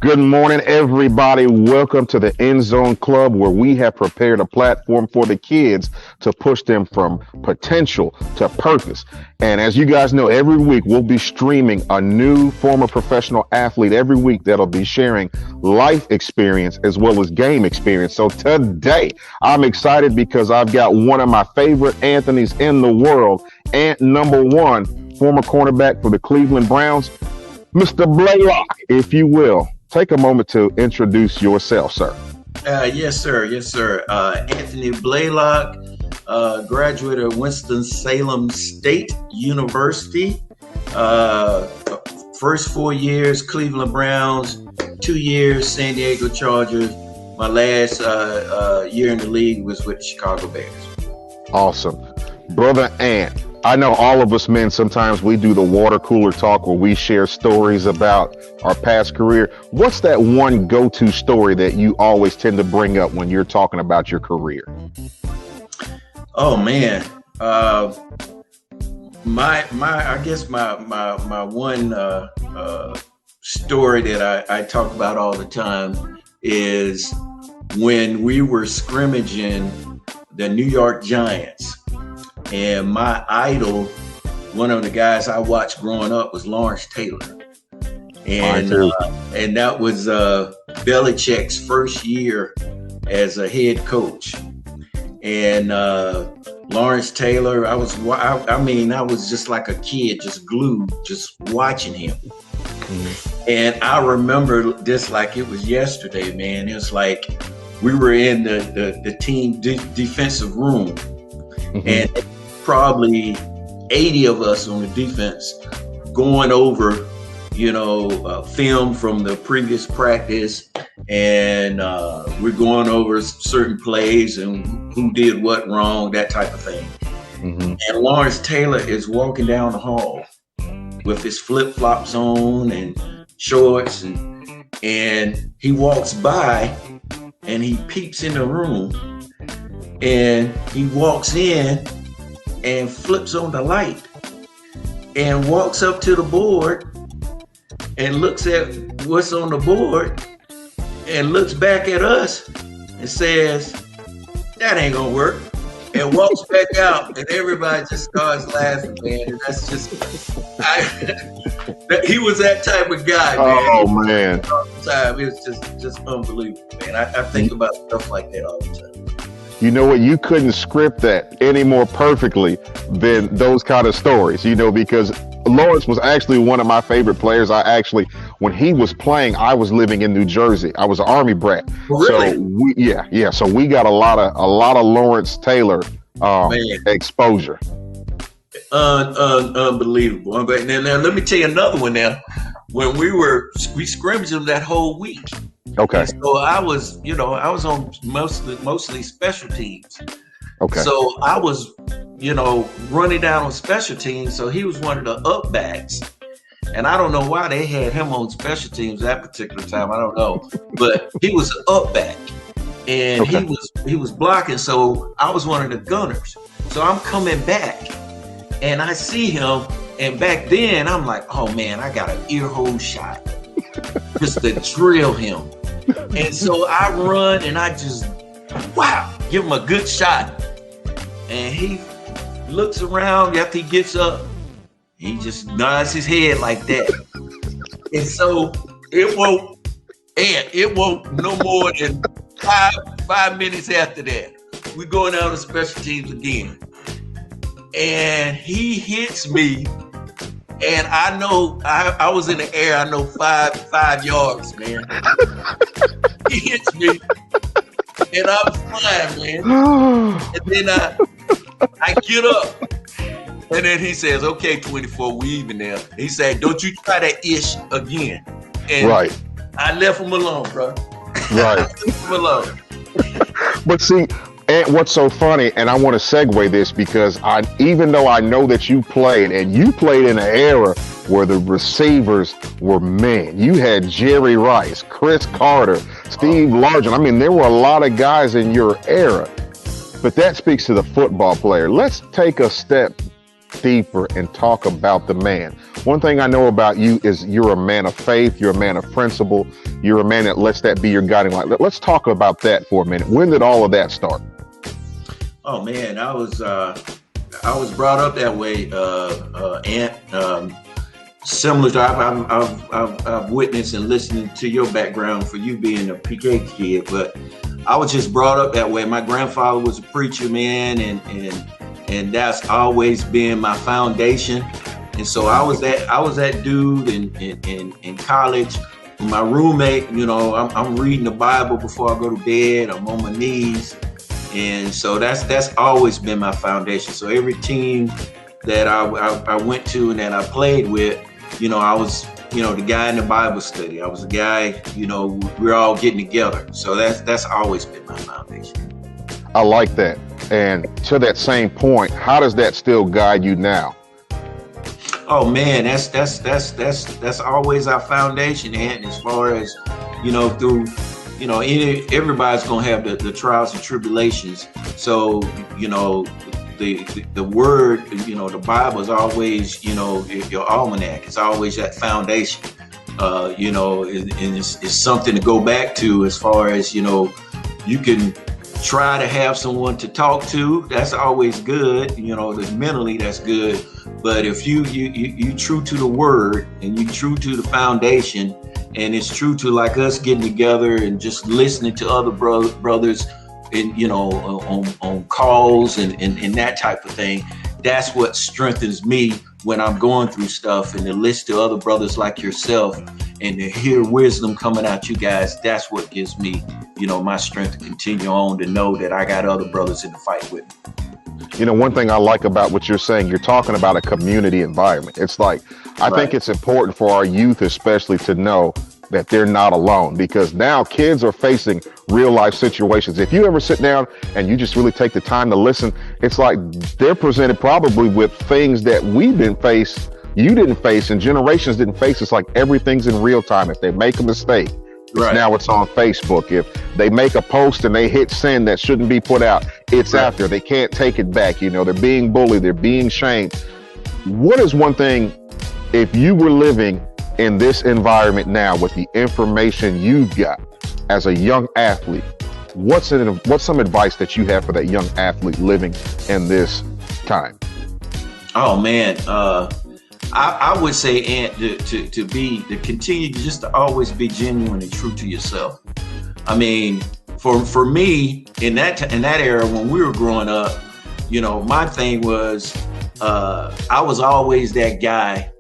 Good morning, everybody. Welcome to the Endzone Club, where we have prepared a platform for the kids to push them from potential to purpose. And as you guys know, every week we'll be streaming a new former professional athlete every week that'll be sharing life experience as well as game experience. So today I'm excited because I've got one of my favorite Anthonys in the world, Ant number one, former cornerback for the Cleveland Browns, Mr. Blaylock, if you will. Take a moment to introduce yourself, sir. Yes, sir. Yes, sir. Anthony Blaylock, graduate of Winston-Salem State University. First 4 years, Cleveland Browns. 2 years, San Diego Chargers. My last year in the league was with the Chicago Bears. Awesome. Brother Ant, I know all of us men, sometimes we do the water cooler talk where we share stories about our past career. What's that one go-to story that you always tend to bring up when you're talking about your career? Oh man. I guess my one story that I talk about all the time is when we were scrimmaging the New York Giants. And my idol, one of the guys I watched growing up, was Lawrence Taylor. And that was Belichick's first year as a head coach. And Lawrence Taylor, I was just like a kid, just glued, just watching him. Mm-hmm. And I remember this like it was yesterday, man. It was like we were in the team defensive room. Mm-hmm. And probably 80 of us on the defense going over, film from the previous practice. And we're going over certain plays and who did what wrong, that type of thing. Mm-hmm. And Lawrence Taylor is walking down the hall with his flip-flops on and shorts. And he walks by and he peeps in the room. And he walks in and flips on the light and walks up to the board and looks at what's on the board and looks back at us and says, "That ain't gonna work," and walks back out, and everybody just starts laughing, man. And that's just, he was that type of guy, man. Oh, man. All the time. It was just unbelievable, man. I think about stuff like that all the time. You know what? You couldn't script that any more perfectly than those kind of stories, because Lawrence was actually one of my favorite players. When he was playing, I was living in New Jersey. I was an Army brat. Really? So we got a lot of Lawrence Taylor exposure. Unbelievable. Now, let me tell you another one now. When we scrimmaged them that whole week. Okay. And so I was on mostly special teams. Okay. So I was, running down on special teams. So he was one of the up backs. And I don't know why they had him on special teams that particular time. I don't know. But he was an up back. And okay. he was blocking. So I was one of the gunners. So I'm coming back and I see him. And back then I'm like, oh man, I got an ear hole shot just to drill him. And so I run and I just, give him a good shot. And he looks around after he gets up. He just nods his head like that. And so it won't no more than five minutes after that. We're going down to special teams again. And he hits me. And I know I was in the air. I know five yards, man. He hits me, and I'm flying, man. And then I get up, and then he says, "Okay, 24, we even now." He said, "Don't you try that ish again." And right. I left him alone, bro. Right. I left him alone. But see. And what's so funny, and I want to segue this because even though I know that you played in an era where the receivers were men. You had Jerry Rice, Chris Carter, Steve Largent. I mean, there were a lot of guys in your era, but that speaks to the football player. Let's take a step deeper and talk about the man. One thing I know about you is you're a man of faith, you're a man of principle, you're a man that lets that be your guiding light. Let's talk about that for a minute. When did all of that start? Oh man, I was brought up that way, Ant. Similar to I've witnessed and listened to your background for you being a PK kid, but I was just brought up that way. My grandfather was a preacher, man, and that's always been my foundation. And so I was that dude in college. My roommate, you know, I'm reading the Bible before I go to bed. I'm on my knees, and so that's always been my foundation. So every team that I went to and that I played with, you know, I was, you know, the guy in the Bible study. I was the guy, you know, we're all getting together. So that's always been my foundation. I like that. And to that same point, how does that still guide you now? Oh man, that's always our foundation. And as far as, you know, through, you know, everybody's gonna have the trials and tribulations. So, you know, the word, you know, the Bible is always, you know, your almanac. It's always that foundation. You know, and it's something to go back to as far as, you know, you can try to have someone to talk to. That's always good. You know, mentally that's good. But if you true to the word and you true to the foundation, and it's true to like us getting together and just listening to other brothers and, you know, on calls and that type of thing, that's what strengthens me when I'm going through stuff, and to listen to other brothers like yourself and to hear wisdom coming out you guys. That's what gives me, you know, my strength to continue on, to know that I got other brothers in the fight with me. You know, one thing I like about what you're saying, you're talking about a community environment. It's like, I think it's important for our youth especially to know that they're not alone, because now kids are facing real life situations. If you ever sit down and you just really take the time to listen, it's like they're presented probably with things that we've been faced, you didn't face, and generations didn't face. It's like everything's in real time. If they make a mistake, now it's on Facebook. If they make a post and they hit send that shouldn't be put out, it's out there. They can't take it back. You know, they're being bullied, they're being shamed. What is one thing, if you were living in this environment now with the information you've got as a young athlete, what's some advice that you have for that young athlete living in this time? Oh man, I would say, Ant, to continue just to always be genuine and true to yourself. I mean, for me in that era when we were growing up, you know, my thing was I was always that guy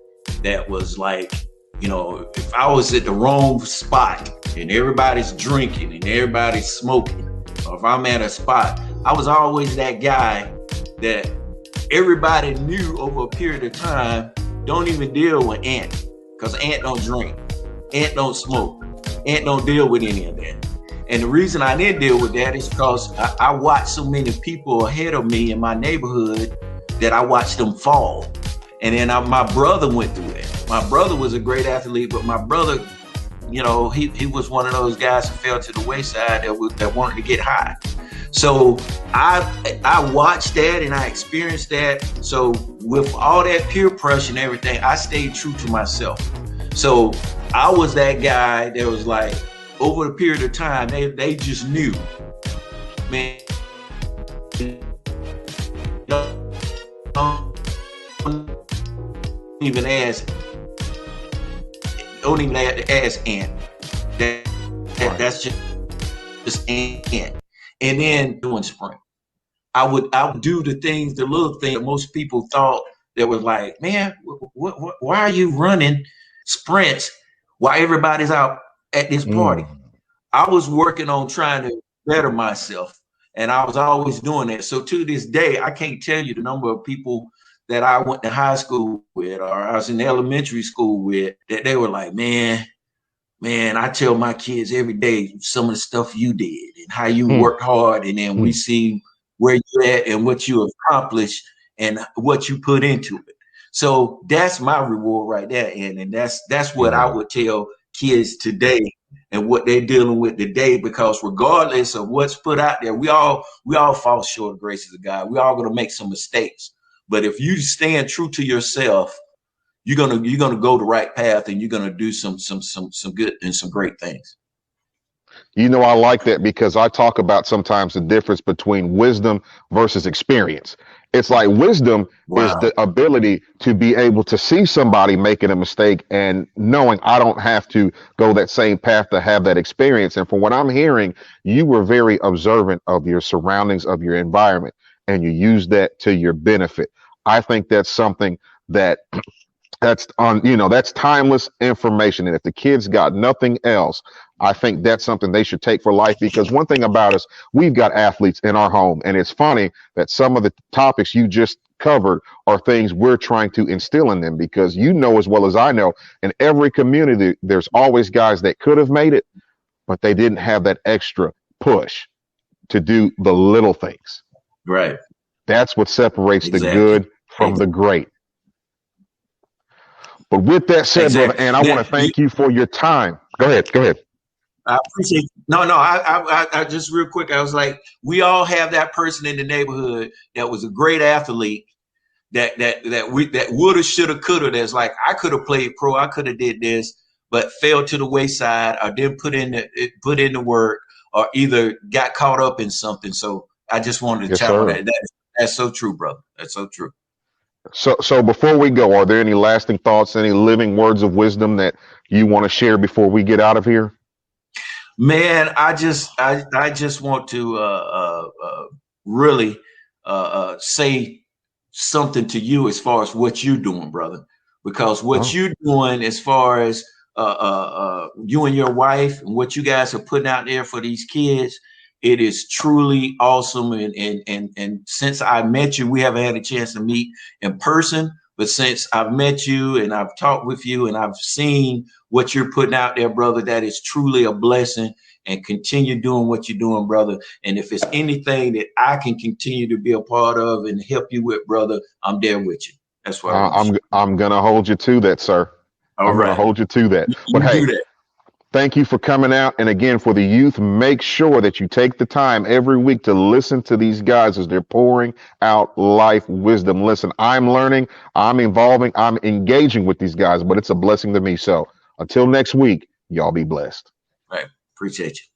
that was like, you know, if I was at the wrong spot and everybody's drinking and everybody's smoking, or if I'm at a spot, I was always that guy that everybody knew over a period of time, don't even deal with Ant, because Ant don't drink, Ant don't smoke, Ant don't deal with any of that. And the reason I didn't deal with that is because I watched so many people ahead of me in my neighborhood that I watched them fall. And then my brother went through that. My brother was a great athlete, but my brother, you know, he was one of those guys who fell to the wayside that wanted to get high. So I watched that and I experienced that. So with all that peer pressure and everything, I stayed true to myself. So I was that guy that was like, over the period of time, they just knew, man, don't even ask Ant. That's just Ant. And then doing sprint, I would do the things, the little thing that most people thought that was like, man, why are you running sprints while everybody's out at this party? I was working on trying to better myself, and I was always doing that. So to this day, I can't tell you the number of people that I went to high school with, or I was in elementary school with, that they were like, man, I tell my kids every day some of the stuff you did and how you worked hard, and then we see where you're at and what you accomplished and what you put into it. So that's my reward right there, and that's what I would tell kids today and what they're dealing with today, because regardless of what's put out there, we all fall short of graces of God. We all gonna make some mistakes. But if you stand true to yourself, you're gonna go the right path, and you're gonna do some good and some great things. You know, I like that because I talk about sometimes the difference between wisdom versus experience. It's like wisdom is Wow. the ability to be able to see somebody making a mistake and knowing I don't have to go that same path to have that experience. And from what I'm hearing, you were very observant of your surroundings, of your environment, and you use that to your benefit. I think that's something that that's on, you know, that's timeless information. And if the kids got nothing else, I think that's something they should take for life. Because one thing about us, we've got athletes in our home, and it's funny that some of the topics you just covered are things we're trying to instill in them, because you know as well as I know, in every community there's always guys that could have made it, but they didn't have that extra push to do the little things. Right. That's what separates the Exactly. good from the great. But with that said, brother, Exactly. and I want to thank you for your time. Go ahead. Go ahead. I appreciate. No. I just real quick. I was like, we all have that person in the neighborhood that was a great athlete that woulda, shoulda, coulda. That's like, I could have played pro. I could have did this, but fell to the wayside, or didn't put in the work, or either got caught up in something. So I just wanted to Yes, chime on sir. that. That's so true, brother. That's so true. So before we go, are there any lasting thoughts, any living words of wisdom that you want to share before we get out of here? Man, I just want to really say something to you as far as what you're doing, brother, because what Oh, you're doing as far as you and your wife and what you guys are putting out there for these kids, it is truly awesome. And since I met you, we haven't had a chance to meet in person, but since I've met you and I've talked with you and I've seen what you're putting out there, brother, that is truly a blessing. And continue doing what you're doing, brother. And if it's anything that I can continue to be a part of and help you with, brother, I'm there with you. That's what I want to share. I'm gonna hold you to that, sir. All I'm gonna right. hold you to that. But You hey, do that. thank you for coming out. And again, for the youth, make sure that you take the time every week to listen to these guys as they're pouring out life wisdom. Listen, I'm learning, I'm evolving, I'm engaging with these guys, but it's a blessing to me. So until next week, y'all be blessed. Right. Appreciate you.